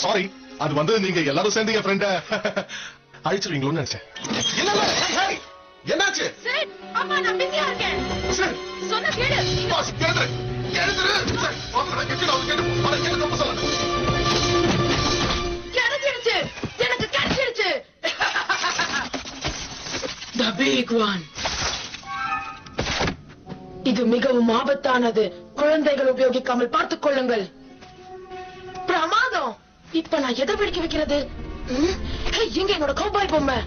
Sorry, அது வந்து நீங்க எல்லாரும் சேர்ந்து என் ஃப்ரெண்ட அழிச்சிருவீங்களோன்னு நினைச்சேன். என்னாச்சு? அம்மா நான் பிஸியா இருக்கேன். சொன்ன கேளு. கிடைச்சிருச்சு, எனக்கு கிடைச்சிருச்சு. The big one. இது மிகவும் ஆபத்தானது. குழந்தைகள் உபயோகிக்காமல் பார்த்துக் கொள்ளுங்கள். பிரமாதம். இப்ப நான் எதை பிடிக்க வைக்கிறது? எங்க என்னோட கௌபாய் பொம்மை?